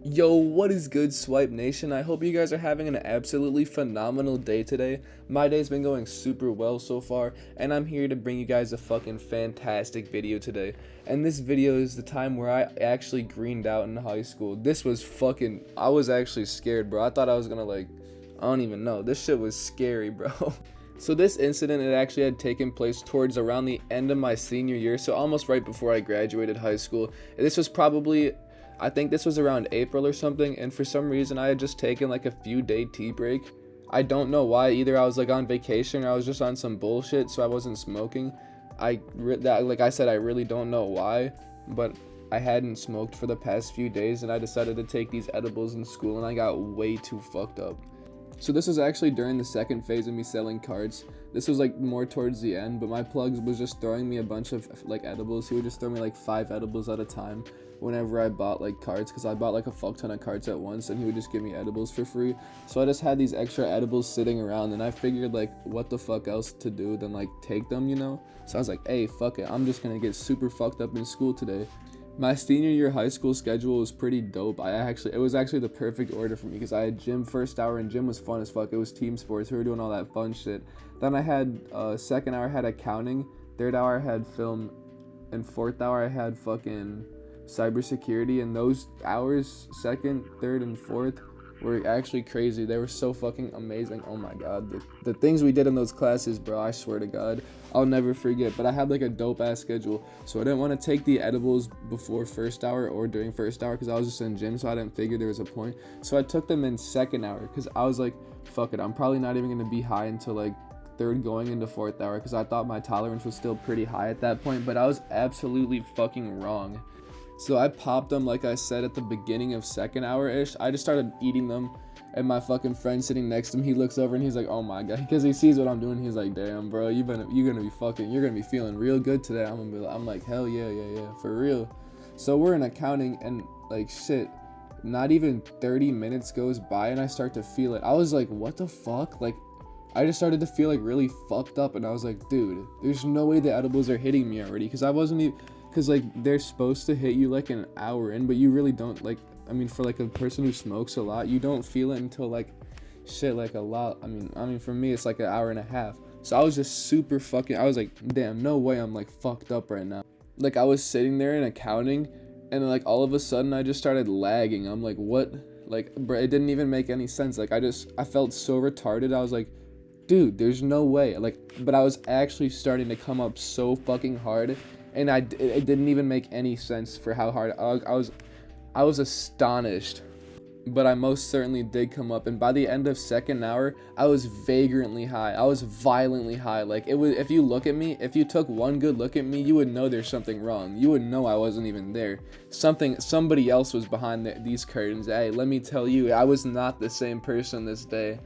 Yo, what is good, Swipe Nation? I hope you guys are having an absolutely phenomenal day today. My day's been going super well so far, and I'm here to bring you guys a fucking fantastic video today. And this video is the time where I actually greened out in high school. This was fucking, I was actually scared, bro. I thought I was gonna I don't even know. This shit was scary, bro. So this incident, it actually had taken place towards around the end of my senior year, so almost right before I graduated high school. This was probably, I think this was around April or something, and for some reason I had just taken like a few day tea break. I don't know why, either I was like on vacation or I was just on some bullshit, so I wasn't smoking. Like I said, I really don't know why, but I hadn't smoked for the past few days, and I decided to take these edibles in school, and I got way too fucked up. So this was actually during the second phase of me selling cards. This was like more towards the end, but my plugs was just throwing me a bunch of like edibles. He would just throw me like 5 edibles at a time whenever I bought like cards, because I bought like a fuck ton of cards at once, and he would just give me edibles for free. So I just had these extra edibles sitting around, and I figured like what the fuck else to do than like take them, you know? So I was like, hey, fuck it, I'm just gonna get super fucked up in school today. My senior year high school schedule was pretty dope. It was actually the perfect order for me, because I had gym first hour, and gym was fun as fuck. It was team sports. We were doing all that fun shit. Then I had second hour I had accounting, third hour I had film, and fourth hour I had fucking cybersecurity. And those hours, second, third, and fourth, were actually crazy. They were so fucking amazing. Oh my god, the things we did in those classes, bro, I swear to god, I'll never forget. But I had like a dope ass schedule, so I didn't want to take the edibles before first hour or during first hour, because I was just in gym, so I didn't figure there was a point. So I took them in second hour, because I was like, fuck it, I'm probably not even gonna be high until like third going into fourth hour, because I thought my tolerance was still pretty high at that point. But I was absolutely fucking wrong. So I popped them, like I said, at the beginning of second hour-ish. I just started eating them, and my fucking friend sitting next to him, he looks over and he's like, oh my god, because he sees what I'm doing. He's like, damn, bro, you're gonna be feeling real good today. I'm like, hell yeah, for real. So we're in accounting, and like shit, not even 30 minutes goes by and I start to feel it. I was like, what the fuck? Like, I just started to feel like really fucked up, and I was like, dude, there's no way the edibles are hitting me already, because I wasn't even, because like they're supposed to hit you like an hour in, but you really don't. Like, I mean, for like a person who smokes a lot, you don't feel it until like shit, like a lot. I mean for me it's like an hour and a half. So I was just super fucking, I was like, damn, no way I'm like fucked up right now. Like, I was sitting there in accounting, and then like all of a sudden I just started lagging. I'm like, what? Like, bro, it didn't even make any sense. Like, I felt so retarded. I was like, dude, there's no way. Like, but I was actually starting to come up so fucking hard, and it didn't even make any sense for how hard I was astonished. But I most certainly did come up, and by the end of second hour, I was vagrantly high. I was violently high. Like, it was, if you look at me, if you took one good look at me, you would know there's something wrong. You would know I wasn't even there. Somebody else was behind these curtains. Hey, let me tell you, I was not the same person this day.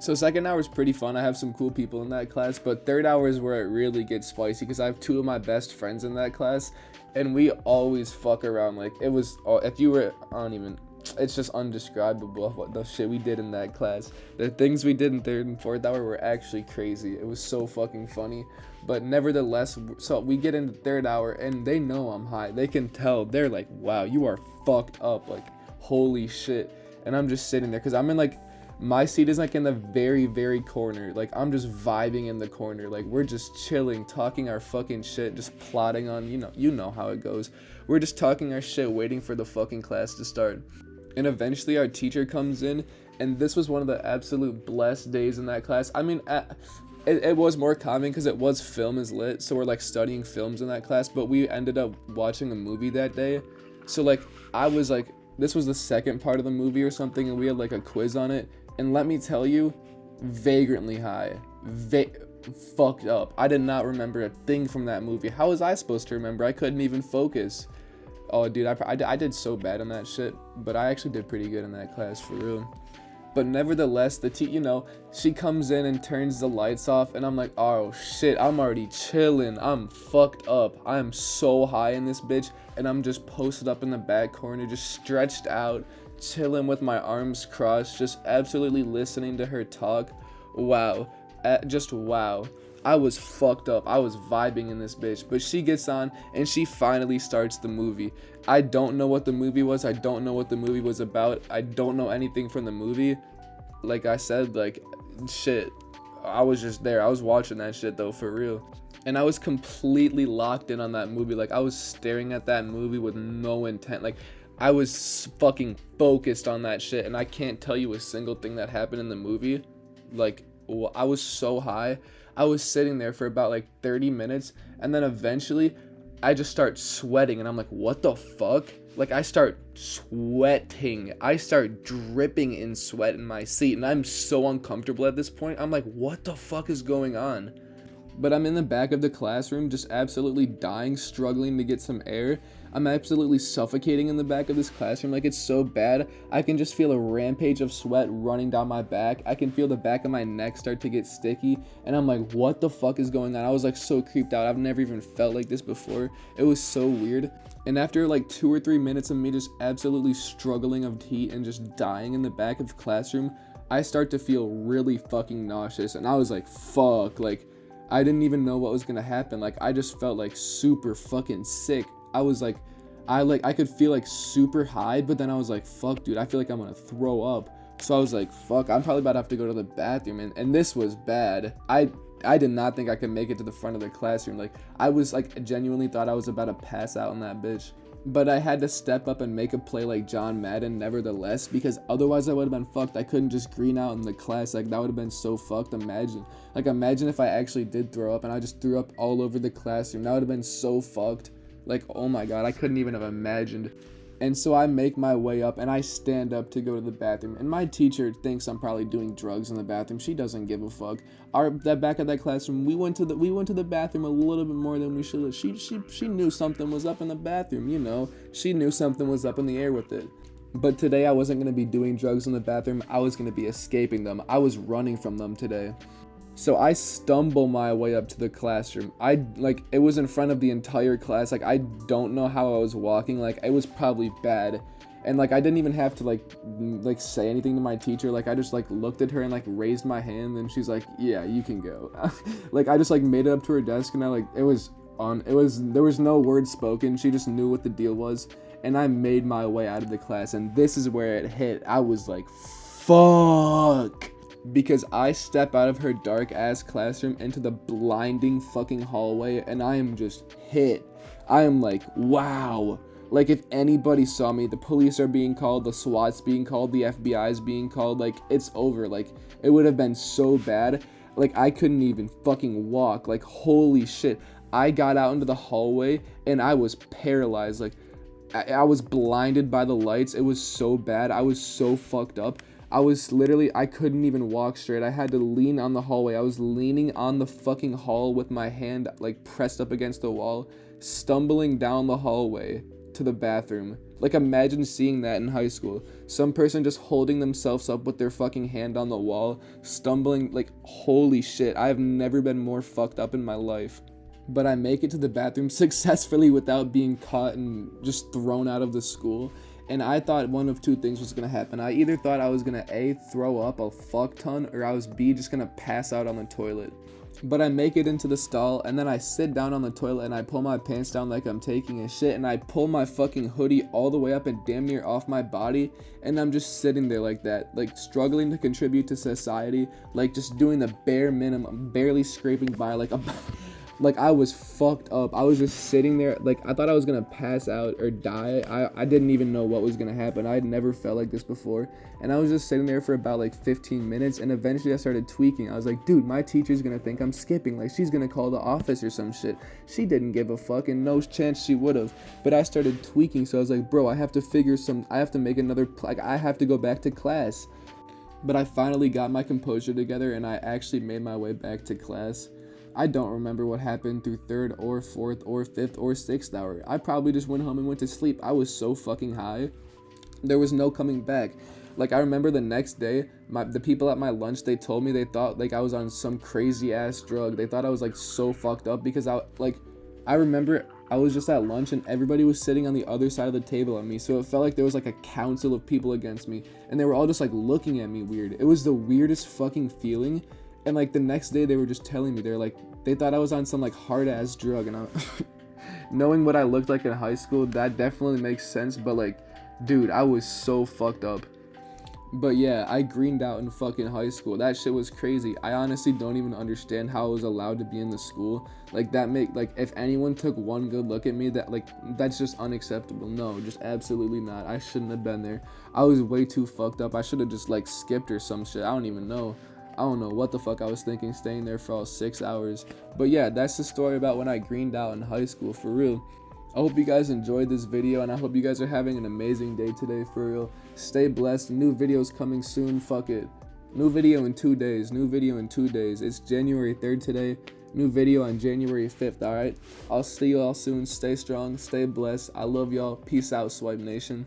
So second hour is pretty fun. I have some cool people in that class, but third hour is where it really gets spicy, because I have 2 of my best friends in that class, and we always fuck around. Like, it was, if you were, I don't even, it's just undescribable what the shit we did in that class. The things we did in third and fourth hour were actually crazy. It was so fucking funny. But nevertheless, so we get into third hour, and they know I'm high. They can tell. They're like, wow, you are fucked up. Like, holy shit. And I'm just sitting there, because I'm in like, my seat is like in the very, very corner. Like, I'm just vibing in the corner. Like, we're just chilling, talking our fucking shit, just plotting on, you know how it goes. We're just talking our shit, waiting for the fucking class to start. And eventually our teacher comes in, and this was one of the absolute blessed days in that class. I mean, it was more common because it was film is lit, so we're like studying films in that class, but we ended up watching a movie that day. So like, I was like, this was the second part of the movie or something, and we had like a quiz on it. And let me tell you, vagrantly high, fucked up. I did not remember a thing from that movie. How was I supposed to remember? I couldn't even focus. Oh, dude, I did so bad on that shit, but I actually did pretty good in that class, for real. But nevertheless, she comes in and turns the lights off, and I'm like, oh shit, I'm already chilling. I'm fucked up. I'm so high in this bitch, and I'm just posted up in the back corner, just stretched out, chilling with my arms crossed, just absolutely listening to her talk. Wow. Just wow. I was fucked up. I was vibing in this bitch. But she gets on and she finally starts the movie. I don't know what the movie was. I don't know what the movie was about. I don't know anything from the movie. Like I said, like, shit. I was just there. I was watching that shit though, for real. And I was completely locked in on that movie. Like, I was staring at that movie with no intent. Like, I was fucking focused on that shit. And I can't tell you a single thing that happened in the movie. Like, I was so high. I was sitting there for about like 30 minutes. And then eventually, I just start sweating. And I'm like, what the fuck? Like, I start sweating. I start dripping in sweat in my seat. And I'm so uncomfortable at this point. I'm like, what the fuck is going on? But I'm in the back of the classroom, just absolutely dying, struggling to get some air. I'm absolutely suffocating in the back of this classroom. Like, it's so bad. I can just feel a rampage of sweat running down my back. I can feel the back of my neck start to get sticky. And I'm like, what the fuck is going on? I was like so creeped out. I've never even felt like this before. It was so weird. And after like 2 or 3 minutes of me just absolutely struggling of heat and just dying in the back of the classroom, I start to feel really fucking nauseous. And I was like, fuck, like, I didn't even know what was gonna happen. Like, I just felt like super fucking sick. I was like, I could feel like super high, but then I was like, fuck, dude, I feel like I'm gonna throw up. So I was like, fuck, I'm probably about to have to go to the bathroom. And this was bad. I did not think I could make it to the front of the classroom. Like, I was like, genuinely thought I was about to pass out in that bitch. But I had to step up and make a play like John Madden nevertheless, because otherwise I would have been fucked. I couldn't just green out in the class. Like, that would have been so fucked. Imagine if I actually did throw up and I just threw up all over the classroom. That would have been so fucked. Like, oh my god, I couldn't even have imagined. And so I make my way up and I stand up to go to the bathroom. And my teacher thinks I'm probably doing drugs in the bathroom. She doesn't give a fuck. That back of that classroom, we went to the bathroom a little bit more than we should have. She knew something was up in the bathroom, you know. She knew something was up in the air with it. But today I wasn't going to be doing drugs in the bathroom. I was going to be escaping them. I was running from them today. So I stumble my way up to the classroom. It was in front of the entire class. Like, I don't know how I was walking. Like, it was probably bad. And like, I didn't even have to like say anything to my teacher. Like, I just like looked at her and like raised my hand and she's like, yeah, you can go. Like, I just like made it up to her desk and there was no words spoken. She just knew what the deal was. And I made my way out of the class. And this is where it hit. I was like, fuck. Because I step out of her dark ass classroom into the blinding fucking hallway and I am just hit. I am like, wow. Like, if anybody saw me, the police are being called, the SWAT's being called, the FBI is being called, like, it's over. Like, it would have been so bad. Like, I couldn't even fucking walk. Like, holy shit. I got out into the hallway and I was paralyzed. Like, I was blinded by the lights. It was so bad. I was so fucked up. I couldn't even walk straight. I had to lean on the hallway. I was leaning on the fucking hall with my hand like pressed up against the wall, stumbling down the hallway to the bathroom. Like, imagine seeing that in high school. Some person just holding themselves up with their fucking hand on the wall, stumbling. Like, holy shit. I've never been more fucked up in my life. But I make it to the bathroom successfully without being caught and just thrown out of the school. And I thought one of two things was going to happen. I either thought I was going to A, throw up a fuck ton, or I was B, just going to pass out on the toilet. But I make it into the stall, and then I sit down on the toilet, and I pull my pants down like I'm taking a shit, and I pull my fucking hoodie all the way up and damn near off my body, and I'm just sitting there like that, like struggling to contribute to society, like just doing the bare minimum, barely scraping by, like a... Like, I was fucked up. I was just sitting there. Like, I thought I was going to pass out or die. I didn't even know what was going to happen. I had never felt like this before. And I was just sitting there for about, like, 15 minutes. And eventually I started tweaking. I was like, dude, my teacher's going to think I'm skipping. Like, she's going to call the office or some shit. She didn't give a fuck, and no chance she would have. But I started tweaking. So I was like, bro, I have to make another, like, I have to go back to class. But I finally got my composure together, and I actually made my way back to class. I don't remember what happened through 3rd or 4th or 5th or 6th hour. I probably just went home and went to sleep. I was so fucking high. There was no coming back. Like, I remember the next day, the people at my lunch, they told me they thought, like, I was on some crazy ass drug. They thought I was, like, so fucked up because I remember I was just at lunch and everybody was sitting on the other side of the table at me. So it felt like there was, like, a council of people against me. And they were all just, like, looking at me weird. It was the weirdest fucking feeling. And like the next day they were just telling me, they thought I was on some like hard ass drug, and I knowing what I looked like in high school, that definitely makes sense. But like, dude, I was so fucked up. But yeah, I greened out in fucking high school. That shit was crazy. I honestly don't even understand how I was allowed to be in the school. Like if anyone took one good look at me, that's just unacceptable. No, just absolutely not. I shouldn't have been there. I was way too fucked up. I should have just like skipped or some shit. I don't even know. I don't know what the fuck I was thinking staying there for all 6 hours. But yeah, that's the story about when I greened out in high school, for real. I hope you guys enjoyed this video, and I hope you guys are having an amazing day today, for real. Stay blessed. New videos coming soon. Fuck it. New video in 2 days. New video in 2 days. It's January 3rd today. New video on January 5th, alright? I'll see you all soon. Stay strong. Stay blessed. I love y'all. Peace out, Swipe Nation.